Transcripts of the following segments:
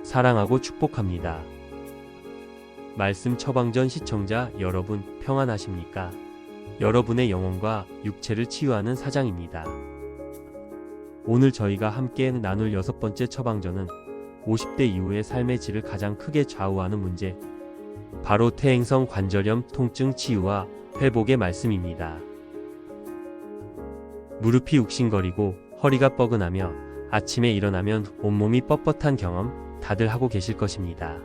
사랑하고 축복합니다. 말씀 처방전 시청자 여러분 평안하십니까? 여러분의 영혼과 육체를 치유하는 사장입니다. 오늘 저희가 함께 나눌 6번째 처방전은 50대 이후의 삶의 질을 가장 크게 좌우하는 문제, 바로 퇴행성 관절염 통증 치유와 회복의 말씀입니다. 무릎이 욱신거리고 허리가 뻐근하며 아침에 일어나면 온몸이 뻣뻣한 경험 다들 하고 계실 것입니다.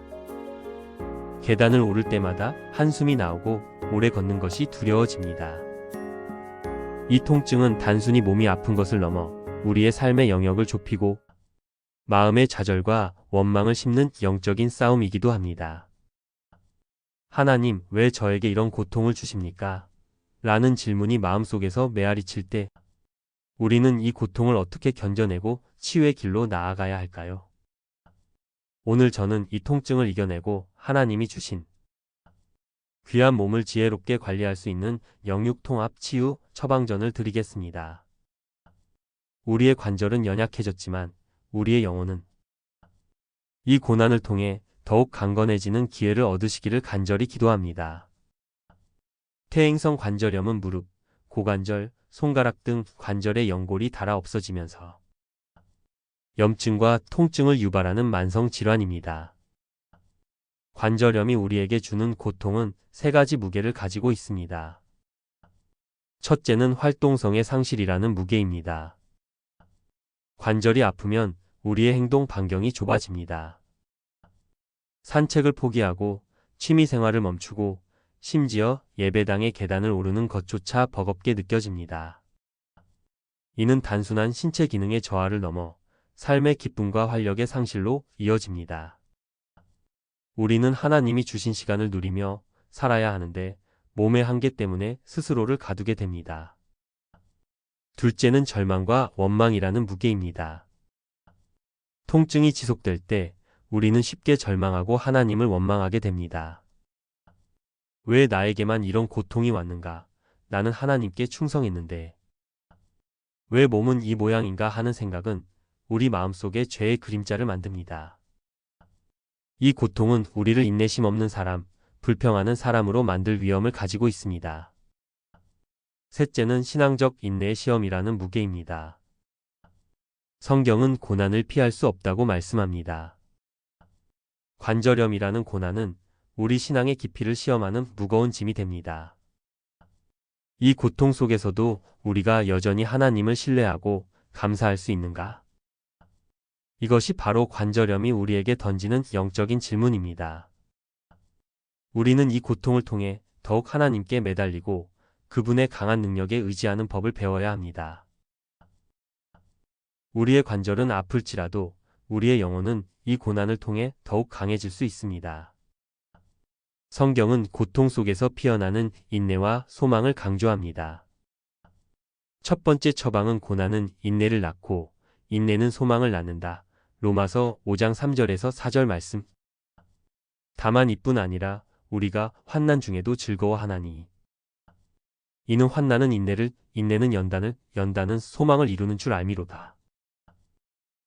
계단을 오를 때마다 한숨이 나오고 오래 걷는 것이 두려워집니다. 이 통증은 단순히 몸이 아픈 것을 넘어 우리의 삶의 영역을 좁히고 마음의 좌절과 원망을 심는 영적인 싸움이기도 합니다. 하나님, 왜 저에게 이런 고통을 주십니까? 라는 질문이 마음속에서 메아리칠 때 우리는 이 고통을 어떻게 견뎌내고 치유의 길로 나아가야 할까요? 오늘 저는 이 통증을 이겨내고 하나님이 주신 귀한 몸을 지혜롭게 관리할 수 있는 영육통합 치유 처방전을 드리겠습니다. 우리의 관절은 연약해졌지만 우리의 영혼은 이 고난을 통해 더욱 강건해지는 기회를 얻으시기를 간절히 기도합니다. 퇴행성 관절염은 무릎, 고관절, 손가락 등 관절의 연골이 닳아 없어지면서 염증과 통증을 유발하는 만성 질환입니다. 관절염이 우리에게 주는 고통은 3가지 무게를 가지고 있습니다. 첫째는 활동성의 상실이라는 무게입니다. 관절이 아프면 우리의 행동 반경이 좁아집니다. 산책을 포기하고 취미 생활을 멈추고 심지어 예배당의 계단을 오르는 것조차 버겁게 느껴집니다. 이는 단순한 신체 기능의 저하를 넘어 삶의 기쁨과 활력의 상실로 이어집니다. 우리는 하나님이 주신 시간을 누리며 살아야 하는데 몸의 한계 때문에 스스로를 가두게 됩니다. 둘째는 절망과 원망이라는 무게입니다. 통증이 지속될 때 우리는 쉽게 절망하고 하나님을 원망하게 됩니다. 왜 나에게만 이런 고통이 왔는가? 나는 하나님께 충성했는데. 왜 몸은 이 모양인가 하는 생각은 우리 마음속에 죄의 그림자를 만듭니다. 이 고통은 우리를 인내심 없는 사람, 불평하는 사람으로 만들 위험을 가지고 있습니다. 셋째는 신앙적 인내의 시험이라는 무게입니다. 성경은 고난을 피할 수 없다고 말씀합니다. 관절염이라는 고난은 우리 신앙의 깊이를 시험하는 무거운 짐이 됩니다. 이 고통 속에서도 우리가 여전히 하나님을 신뢰하고 감사할 수 있는가? 이것이 바로 관절염이 우리에게 던지는 영적인 질문입니다. 우리는 이 고통을 통해 더욱 하나님께 매달리고 그분의 강한 능력에 의지하는 법을 배워야 합니다. 우리의 관절은 아플지라도 우리의 영혼은 이 고난을 통해 더욱 강해질 수 있습니다. 성경은 고통 속에서 피어나는 인내와 소망을 강조합니다. 첫 번째 처방은 고난은 인내를 낳고 인내는 소망을 낳는다. 로마서 5장 3절에서 4절 말씀. 다만 이뿐 아니라 우리가 환난 중에도 즐거워하나니. 이는 환난은 인내를, 인내는 연단을, 연단은 소망을 이루는 줄 알미로다.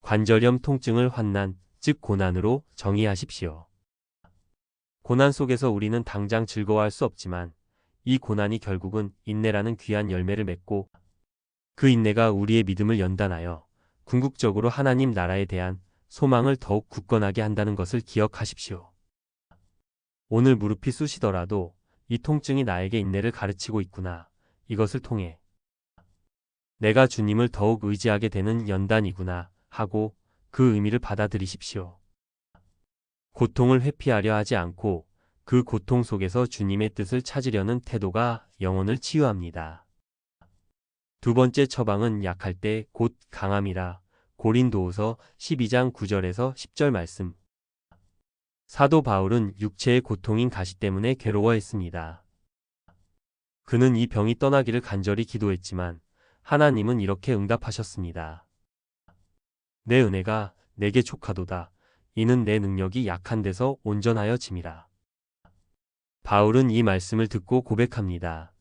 관절염 통증을 환난, 즉 고난으로 정의하십시오. 고난 속에서 우리는 당장 즐거워할 수 없지만 이 고난이 결국은 인내라는 귀한 열매를 맺고 그 인내가 우리의 믿음을 연단하여 궁극적으로 하나님 나라에 대한 소망을 더욱 굳건하게 한다는 것을 기억하십시오. 오늘 무릎이 쑤시더라도 이 통증이 나에게 인내를 가르치고 있구나. 이것을 통해 내가 주님을 더욱 의지하게 되는 연단이구나 하고 그 의미를 받아들이십시오. 고통을 회피하려 하지 않고 그 고통 속에서 주님의 뜻을 찾으려는 태도가 영혼을 치유합니다. 두 번째 처방은 약할 때 곧 강함이라. 고린도후서 12장 9절에서 10절 말씀. 사도 바울은 육체의 고통인 가시 때문에 괴로워했습니다. 그는 이 병이 떠나기를 간절히 기도했지만 하나님은 이렇게 응답하셨습니다. 내 은혜가 내게 족하도다. 이는 내 능력이 약한 데서 온전하여 짐이라. 바울은 이 말씀을 듣고 고백합니다.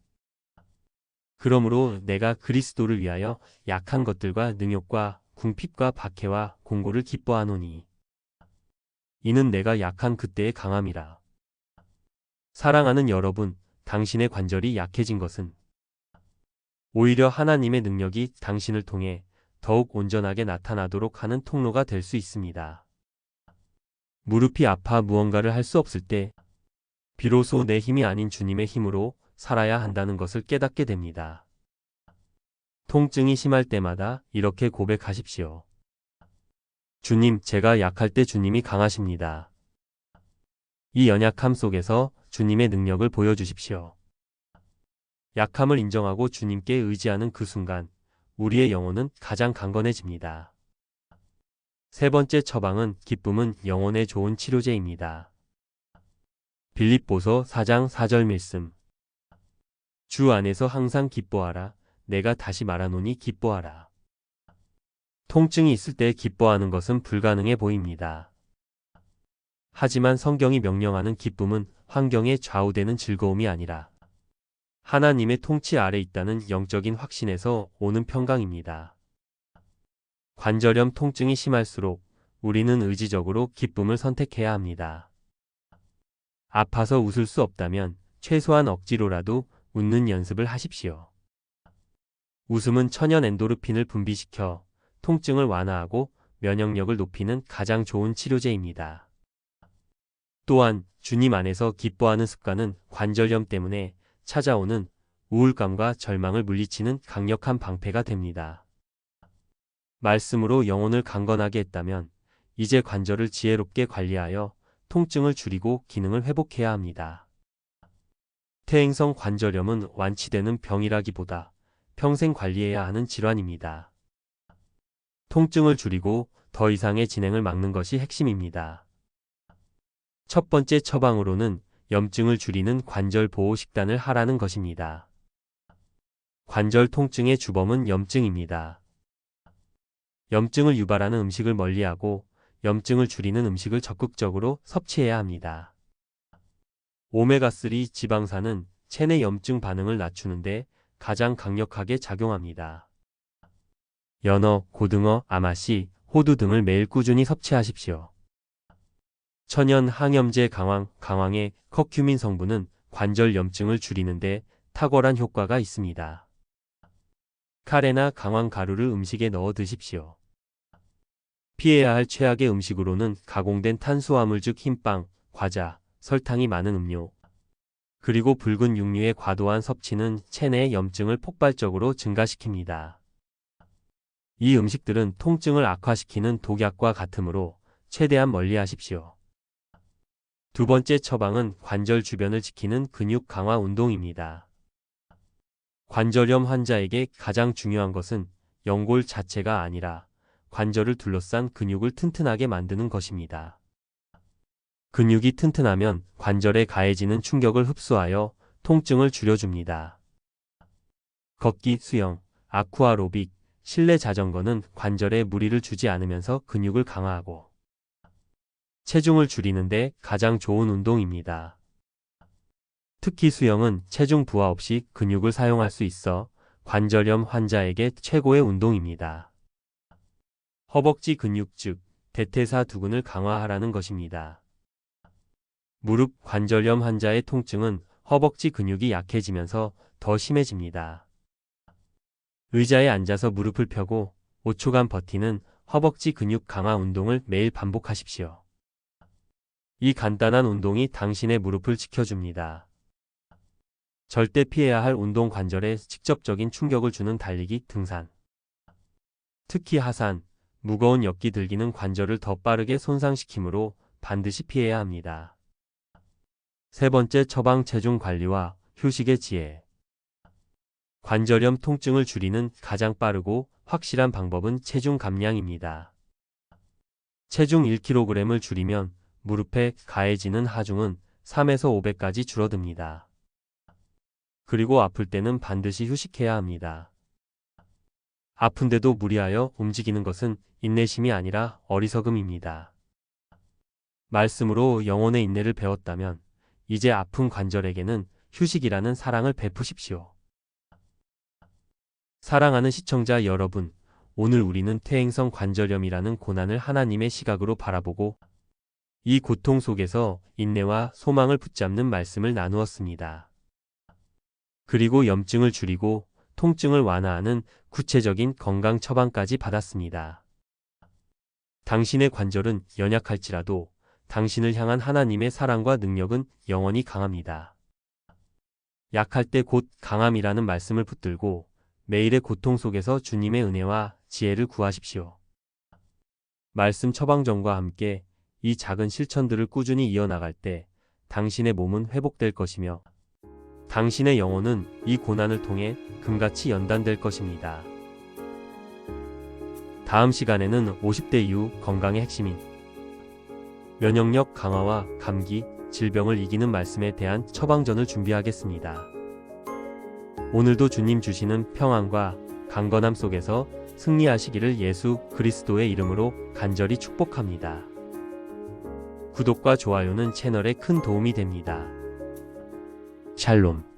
그러므로 내가 그리스도를 위하여 약한 것들과 능욕과 궁핍과 박해와 공고를 기뻐하노니 이는 내가 약한 그때의 강함이라. 사랑하는 여러분, 당신의 관절이 약해진 것은 오히려 하나님의 능력이 당신을 통해 더욱 온전하게 나타나도록 하는 통로가 될 수 있습니다. 무릎이 아파 무언가를 할 수 없을 때 비로소 내 힘이 아닌 주님의 힘으로 살아야 한다는 것을 깨닫게 됩니다. 통증이 심할 때마다 이렇게 고백하십시오. 주님, 제가 약할 때 주님이 강하십니다. 이 연약함 속에서 주님의 능력을 보여주십시오. 약함을 인정하고 주님께 의지하는 그 순간 우리의 영혼은 가장 강건해집니다. 세 번째 처방은 기쁨은 영혼에 좋은 치료제입니다. 빌립보서 4장 4절 말씀. 주 안에서 항상 기뻐하라. 내가 다시 말하노니 기뻐하라. 통증이 있을 때 기뻐하는 것은 불가능해 보입니다. 하지만 성경이 명령하는 기쁨은 환경에 좌우되는 즐거움이 아니라 하나님의 통치 아래 있다는 영적인 확신에서 오는 평강입니다. 관절염 통증이 심할수록 우리는 의지적으로 기쁨을 선택해야 합니다. 아파서 웃을 수 없다면 최소한 억지로라도 웃는 연습을 하십시오. 웃음은 천연 엔도르핀을 분비시켜 통증을 완화하고 면역력을 높이는 가장 좋은 치료제입니다. 또한 주님 안에서 기뻐하는 습관은 관절염 때문에 찾아오는 우울감과 절망을 물리치는 강력한 방패가 됩니다. 말씀으로 영혼을 강건하게 했다면 이제 관절을 지혜롭게 관리하여 통증을 줄이고 기능을 회복해야 합니다. 퇴행성 관절염은 완치되는 병이라기보다 평생 관리해야 하는 질환입니다. 통증을 줄이고 더 이상의 진행을 막는 것이 핵심입니다. 첫 번째 처방으로는 염증을 줄이는 관절 보호 식단을 하라는 것입니다. 관절 통증의 주범은 염증입니다. 염증을 유발하는 음식을 멀리하고 염증을 줄이는 음식을 적극적으로 섭취해야 합니다. 오메가3 지방산은 체내 염증 반응을 낮추는데 가장 강력하게 작용합니다. 연어, 고등어, 아마씨, 호두 등을 매일 꾸준히 섭취하십시오. 천연 항염제 강황의 커큐민 성분은 관절 염증을 줄이는데 탁월한 효과가 있습니다. 카레나 강황 가루를 음식에 넣어 드십시오. 피해야 할 최악의 음식으로는 가공된 탄수화물 즉 흰빵, 과자, 설탕이 많은 음료, 그리고 붉은 육류의 과도한 섭취는 체내의 염증을 폭발적으로 증가시킵니다. 이 음식들은 통증을 악화시키는 독약과 같으므로 최대한 멀리하십시오. 두 번째 처방은 관절 주변을 지키는 근육 강화 운동입니다. 관절염 환자에게 가장 중요한 것은 연골 자체가 아니라 관절을 둘러싼 근육을 튼튼하게 만드는 것입니다. 근육이 튼튼하면 관절에 가해지는 충격을 흡수하여 통증을 줄여줍니다. 걷기, 수영, 아쿠아로빅, 실내 자전거는 관절에 무리를 주지 않으면서 근육을 강화하고 체중을 줄이는데 가장 좋은 운동입니다. 특히 수영은 체중 부하 없이 근육을 사용할 수 있어 관절염 환자에게 최고의 운동입니다. 허벅지 근육 즉 대퇴사 두근을 강화하라는 것입니다. 무릎 관절염 환자의 통증은 허벅지 근육이 약해지면서 더 심해집니다. 의자에 앉아서 무릎을 펴고 5초간 버티는 허벅지 근육 강화 운동을 매일 반복하십시오. 이 간단한 운동이 당신의 무릎을 지켜줍니다. 절대 피해야 할 운동 관절에 직접적인 충격을 주는 달리기, 등산. 특히 하산, 무거운 역기 들기는 관절을 더 빠르게 손상시키므로 반드시 피해야 합니다. 세 번째 처방 체중 관리와 휴식의 지혜. 관절염 통증을 줄이는 가장 빠르고 확실한 방법은 체중 감량입니다. 체중 1kg을 줄이면 무릎에 가해지는 하중은 3에서 5배까지 줄어듭니다. 그리고 아플 때는 반드시 휴식해야 합니다. 아픈데도 무리하여 움직이는 것은 인내심이 아니라 어리석음입니다. 말씀으로 영혼의 인내를 배웠다면 이제 아픈 관절에게는 휴식이라는 사랑을 베푸십시오. 사랑하는 시청자 여러분, 오늘 우리는 퇴행성 관절염이라는 고난을 하나님의 시각으로 바라보고 이 고통 속에서 인내와 소망을 붙잡는 말씀을 나누었습니다. 그리고 염증을 줄이고 통증을 완화하는 구체적인 건강 처방까지 받았습니다. 당신의 관절은 연약할지라도 당신을 향한 하나님의 사랑과 능력은 영원히 강합니다. 약할 때 곧 강함이라는 말씀을 붙들고 매일의 고통 속에서 주님의 은혜와 지혜를 구하십시오. 말씀 처방전과 함께 이 작은 실천들을 꾸준히 이어나갈 때 당신의 몸은 회복될 것이며 당신의 영혼은 이 고난을 통해 금같이 연단될 것입니다. 다음 시간에는 50대 이후 건강의 핵심인 면역력 강화와 감기, 질병을 이기는 말씀에 대한 처방전을 준비하겠습니다. 오늘도 주님 주시는 평안과 강건함 속에서 승리하시기를 예수 그리스도의 이름으로 간절히 축복합니다. 구독과 좋아요는 채널에 큰 도움이 됩니다. 샬롬.